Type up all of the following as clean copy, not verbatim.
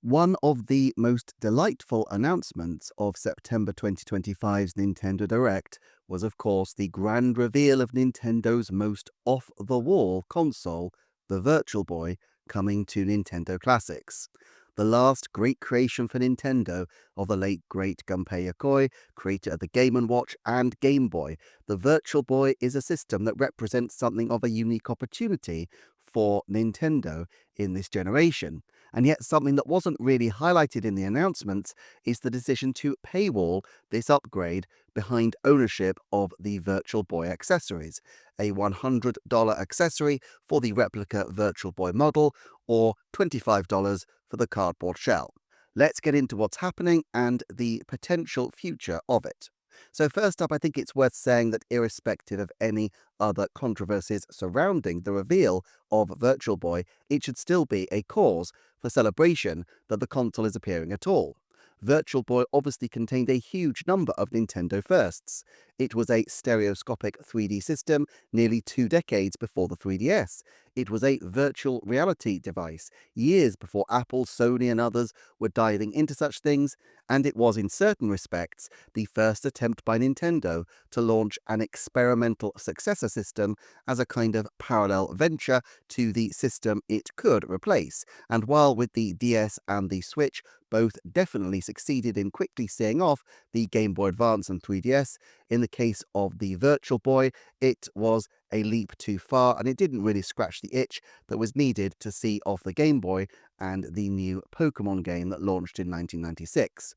One of the most delightful announcements of September 2025's Nintendo Direct was, of course, the grand reveal of Nintendo's most off-the-wall console, the Virtual Boy, coming to Nintendo Classics. The last great creation for Nintendo of the late great Gunpei Yokoi, creator of the Game & Watch and Game Boy. The Virtual Boy is a system that represents something of a unique opportunity for Nintendo in this generation. And yet something that wasn't really highlighted in the announcements is the decision to paywall this upgrade behind ownership of the Virtual Boy accessories, a $100 accessory for the replica Virtual Boy model or $25 for the cardboard shell. Let's get into what's happening and the potential future of it. So first up, I think it's worth saying that irrespective of any other controversies surrounding the reveal of Virtual Boy, it should still be a cause for celebration that the console is appearing at all. Virtual Boy obviously contained a huge number of Nintendo firsts. It was a stereoscopic 3D system nearly 2 decades before the 3DS. It was a virtual reality device years before Apple, Sony and others were diving into such things, and it was in certain respects the first attempt by Nintendo to launch an experimental successor system as a kind of parallel venture to the system it could replace. And while with the DS and the Switch both definitely succeeded in quickly seeing off the Game Boy Advance and 3DS, in the case of the Virtual Boy, it was a leap too far and it didn't really scratch the itch that was needed to see off the Game Boy and the new Pokemon game that launched in 1996.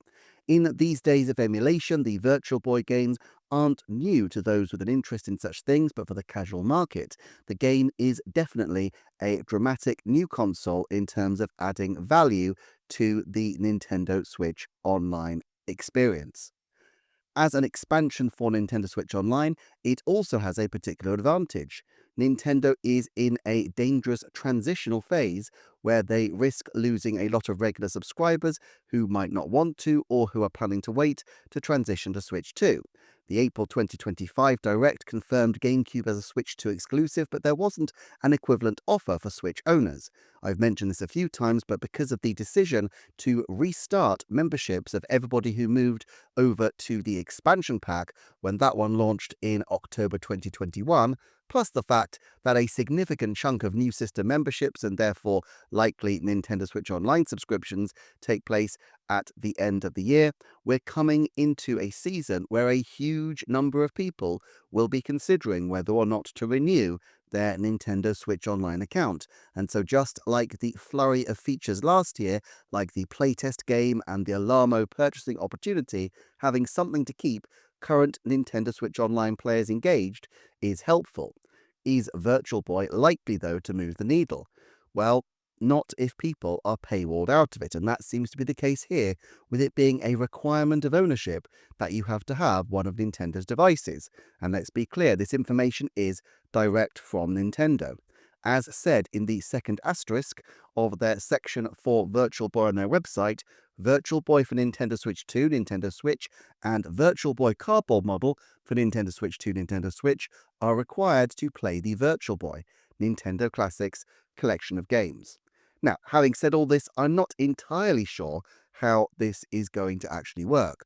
In these days of emulation, the Virtual Boy games aren't new to those with an interest in such things, but for the casual market, the game is definitely a dramatic new console in terms of adding value to the Nintendo Switch Online experience. As an expansion for Nintendo Switch Online, it also has a particular advantage. Nintendo is in a dangerous transitional phase where they risk losing a lot of regular subscribers who might not want to or who are planning to wait to transition to Switch 2. The April 2025 Direct confirmed GameCube as a Switch 2 exclusive, but there wasn't an equivalent offer for Switch owners. I've mentioned this a few times, but because of the decision to restart memberships of everybody who moved over to the expansion pack when that one launched in October 2021, plus the fact that a significant chunk of new system memberships and therefore likely Nintendo Switch Online subscriptions take place at the end of the year, we're coming into a season where a huge number of people will be considering whether or not to renew their Nintendo Switch Online account. And so just like the flurry of features last year, like the playtest game and the Alamo purchasing opportunity, having something to keep current Nintendo Switch Online players engaged is helpful. Is Virtual Boy likely, though, to move the needle? Well, not if people are paywalled out of it, and that seems to be the case here, with it being a requirement of ownership that you have to have one of Nintendo's devices. And let's be clear, this information is direct from Nintendo. As said in the second asterisk of their section for Virtual Boy on their website, Virtual Boy for Nintendo Switch 2, Nintendo Switch, and Virtual Boy Cardboard model for Nintendo Switch 2, Nintendo Switch are required to play the Virtual Boy, Nintendo Classics collection of games. Now, having said all this, I'm not entirely sure how this is going to actually work.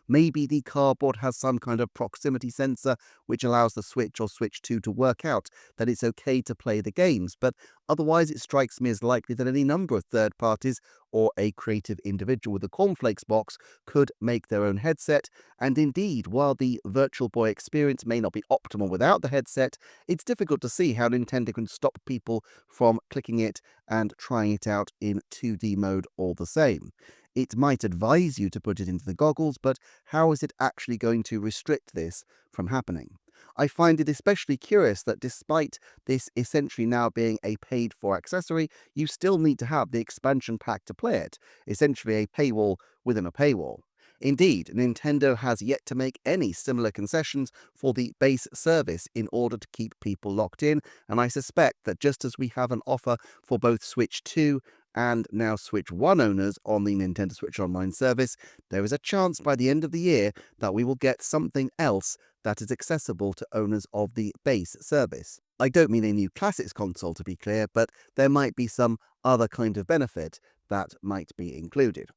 Maybe the cardboard has some kind of proximity sensor which allows the Switch or Switch 2 to work out that it's okay to play the games, but otherwise it strikes me as likely that any number of third parties or a creative individual with a cornflakes box could make their own headset, and indeed, while the Virtual Boy experience may not be optimal without the headset, it's difficult to see how Nintendo can stop people from clicking it and trying it out in 2D mode all the same. It might advise you to put it into the goggles, but how is it actually going to restrict this from happening? I find it especially curious that despite this essentially now being a paid-for accessory, you still need to have the expansion pack to play it, essentially a paywall within a paywall. Indeed, Nintendo has yet to make any similar concessions for the base service in order to keep people locked in, and I suspect that just as we have an offer for both Switch 2 and now Switch 1 owners on the Nintendo Switch Online service, there is a chance by the end of the year that we will get something else that is accessible to owners of the base service. I don't mean a new Classics console, to be clear, but there might be some other kind of benefit that might be included.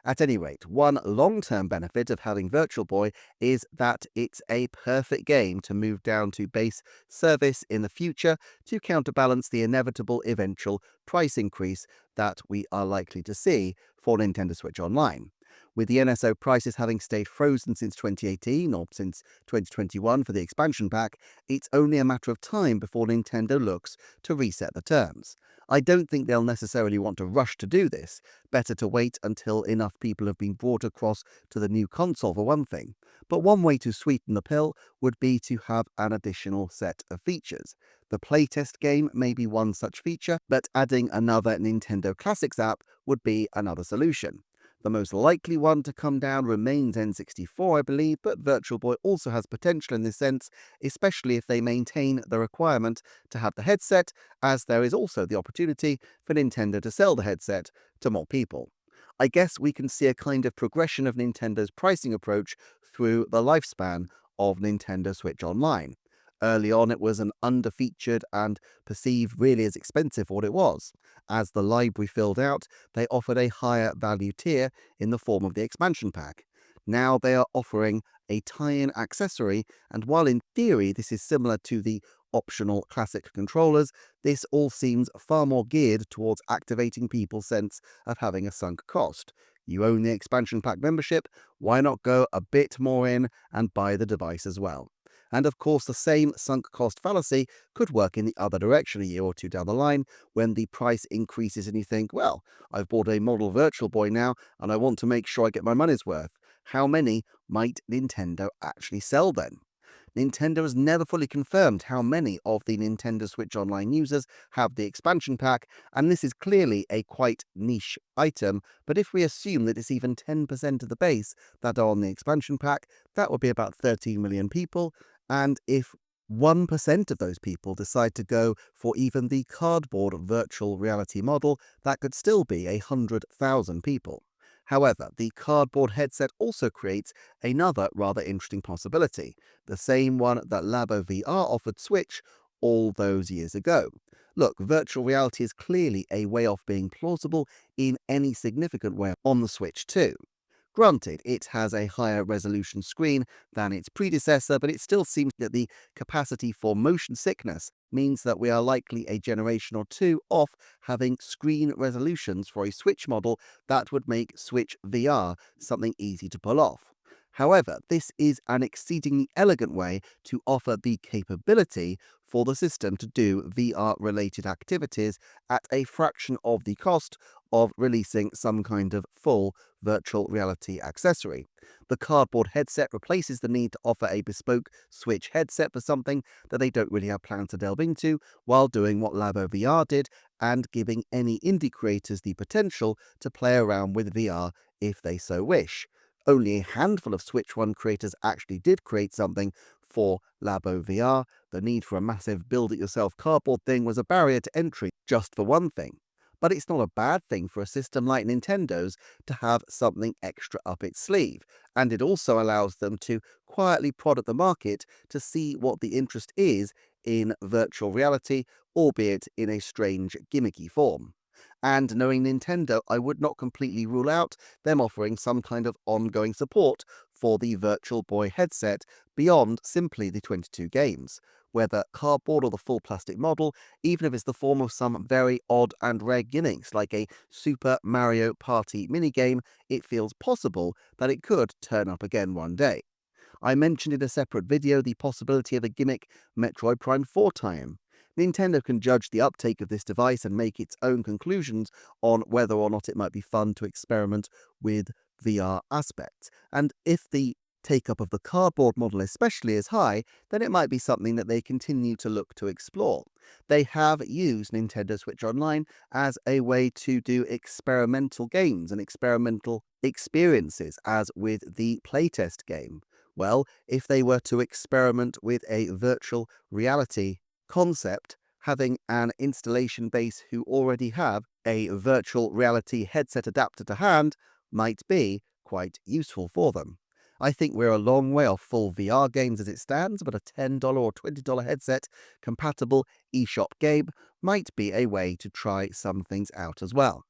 At any rate, one long-term benefit of having Virtual Boy is that it's a perfect game to move down to base service in the future to counterbalance the inevitable eventual price increase that we are likely to see for Nintendo Switch Online. With the NSO prices having stayed frozen since 2018 or since 2021 for the expansion pack, it's only a matter of time before Nintendo looks to reset the terms. I don't think they'll necessarily want to rush to do this. Better to wait until enough people have been brought across to the new console for one thing. But one way to sweeten the pill would be to have an additional set of features. The playtest game may be one such feature, but adding another Nintendo Classics app would be another solution. The most likely one to come down remains N64, I believe, but Virtual Boy also has potential in this sense, especially if they maintain the requirement to have the headset, as there is also the opportunity for Nintendo to sell the headset to more people. I guess we can see a kind of progression of Nintendo's pricing approach through the lifespan of Nintendo Switch Online. Early on, it was an underfeatured and perceived really as expensive for what it was. As the library filled out, they offered a higher value tier in the form of the expansion pack. Now they are offering a tie-in accessory, and while in theory this is similar to the optional classic controllers, this all seems far more geared towards activating people's sense of having a sunk cost. You own the expansion pack membership, why not go a bit more in and buy the device as well? And of course, the same sunk cost fallacy could work in the other direction a year or two down the line when the price increases and you think, well, I've bought a model Virtual Boy now and I want to make sure I get my money's worth. How many might Nintendo actually sell then? Nintendo has never fully confirmed how many of the Nintendo Switch Online users have the expansion pack, and this is clearly a quite niche item, but if we assume that it's even 10% of the base that are on the expansion pack, that would be about 13 million people, and if 1% of those people decide to go for even the cardboard virtual reality model, that could still be 100,000 people. However, the cardboard headset also creates another rather interesting possibility, the same one that Labo VR offered Switch all those years ago. Look, virtual reality is clearly a way off being plausible in any significant way on the Switch too. Granted, it has a higher resolution screen than its predecessor, but it still seems that the capacity for motion sickness means that we are likely a generation or two off having screen resolutions for a Switch model that would make Switch VR something easy to pull off. However, this is an exceedingly elegant way to offer the capability for the system to do VR-related activities at a fraction of the cost of releasing some kind of full virtual reality accessory. The cardboard headset replaces the need to offer a bespoke Switch headset for something that they don't really have plans to delve into, while doing what Labo VR did and giving any indie creators the potential to play around with VR if they so wish. Only a handful of Switch One creators actually did create something for Labo VR. The need for a massive build-it-yourself cardboard thing was a barrier to entry, just for one thing. But it's not a bad thing for a system like Nintendo's to have something extra up its sleeve, and it also allows them to quietly prod at the market to see what the interest is in virtual reality, albeit in a strange, gimmicky form. And knowing Nintendo, I would not completely rule out them offering some kind of ongoing support for the Virtual Boy headset beyond simply the 22 games. Whether cardboard or the full plastic model, even if it's the form of some very odd and rare gimmicks like a Super Mario Party minigame, it feels possible that it could turn up again one day. I mentioned in a separate video the possibility of a gimmick Metroid Prime 4 tie-in. Nintendo can judge the uptake of this device and make its own conclusions on whether or not it might be fun to experiment with VR aspects. And if the take-up of the cardboard model especially is high, then it might be something that they continue to look to explore. They have used Nintendo Switch Online as a way to do experimental games and experimental experiences, as with the playtest game. Well, if they were to experiment with a virtual reality concept, having an installation base who already have a virtual reality headset adapter to hand might be quite useful for them. I think we're a long way off full VR games as it stands, but a $10 or $20 headset compatible eShop game might be a way to try some things out as well.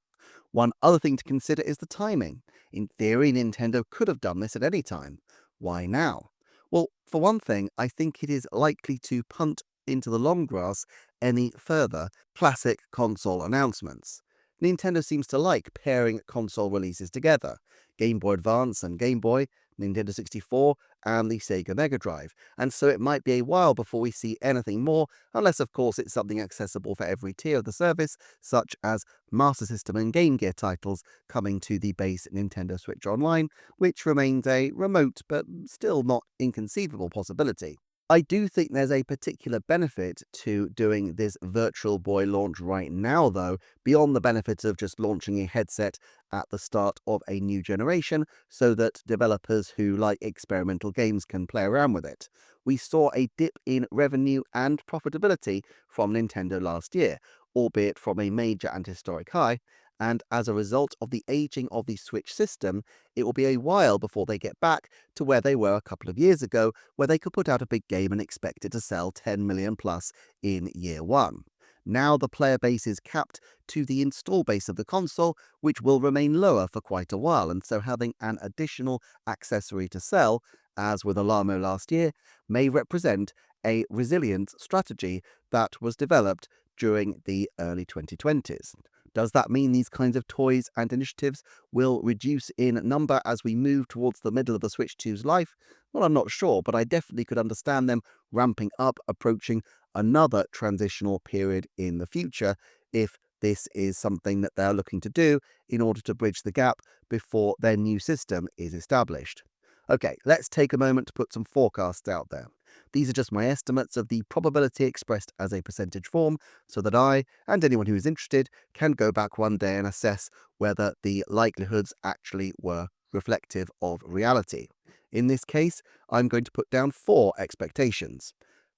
One other thing to consider is the timing. In theory, Nintendo could have done this at any time. Why now? Well, for one thing, I think it is likely to punt into the long grass any further classic console announcements. Nintendo seems to like pairing console releases together. Game Boy Advance and Game Boy, Nintendo 64, and the Sega Mega Drive, and so it might be a while before we see anything more, unless of course it's something accessible for every tier of the service, such as Master System and Game Gear titles coming to the base Nintendo Switch Online, which remains a remote but still not inconceivable possibility. I do think there's a particular benefit to doing this Virtual Boy launch right now, though, beyond the benefits of just launching a headset at the start of a new generation so that developers who like experimental games can play around with it. We saw a dip in revenue and profitability from Nintendo last year, albeit from a major and historic high, and as a result of the aging of the Switch system, it will be a while before they get back to where they were a couple of years ago, where they could put out a big game and expect it to sell 10 million plus in year one. Now the player base is capped to the install base of the console, which will remain lower for quite a while, and so having an additional accessory to sell, as with Alamo last year, may represent a resilient strategy that was developed during the early 2020s. Does that mean these kinds of toys and initiatives will reduce in number as we move towards the middle of the Switch 2's life? Well, I'm not sure, but I definitely could understand them ramping up, approaching another transitional period in the future if this is something that they're looking to do in order to bridge the gap before their new system is established. Okay, let's take a moment to put some forecasts out there. These are just my estimates of the probability expressed as a percentage form, so that I, and anyone who is interested, can go back one day and assess whether the likelihoods actually were reflective of reality. In this case, I'm going to put down 4 expectations.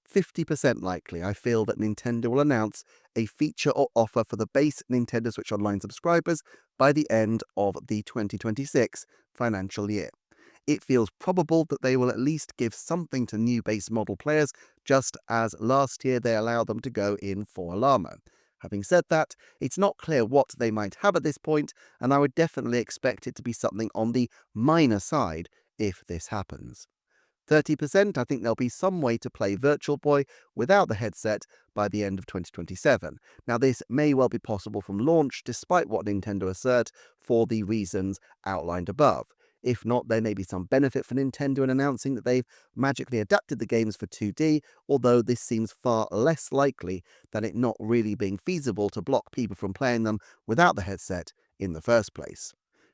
50% likely I feel that Nintendo will announce a feature or offer for the base Nintendo Switch Online subscribers by the end of the 2026 financial year. It feels probable that they will at least give something to new base model players, just as last year they allowed them to go in for Alamo. Having said that, it's not clear what they might have at this point, and I would definitely expect it to be something on the minor side if this happens. 30%, I think there'll be some way to play Virtual Boy without the headset by the end of 2027. Now, this may well be possible from launch, despite what Nintendo assert, for the reasons outlined above. If not, there may be some benefit for Nintendo in announcing that they've magically adapted the games for 2D, although this seems far less likely than it not really being feasible to block people from playing them without the headset in the first place.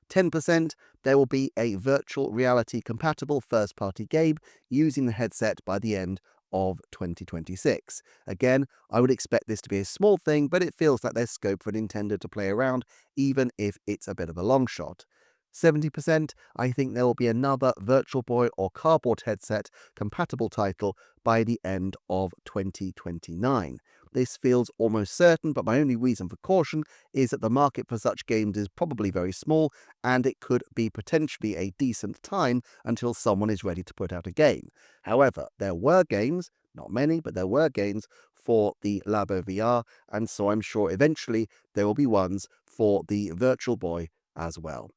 10%, there will be a virtual reality compatible first-party game using the headset by the end of 2026. Again, I would expect this to be a small thing, but it feels like there's scope for Nintendo to play around, even if it's a bit of a long shot. 70%, I think there will be another Virtual Boy or cardboard headset compatible title by the end of 2029. This feels almost certain, but my only reason for caution is that the market for such games is probably very small, and it could be potentially a decent time until someone is ready to put out a game. However, there were games, not many, but there were games for the Labo VR, and so I'm sure eventually there will be ones for the Virtual Boy as well.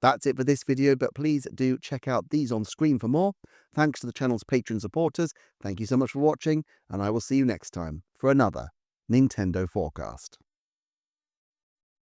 That's it for this video, but please do check out these on screen for more. Thanks to the channel's Patreon supporters. Thank you so much for watching, and I will see you next time for another Nintendo Forecast.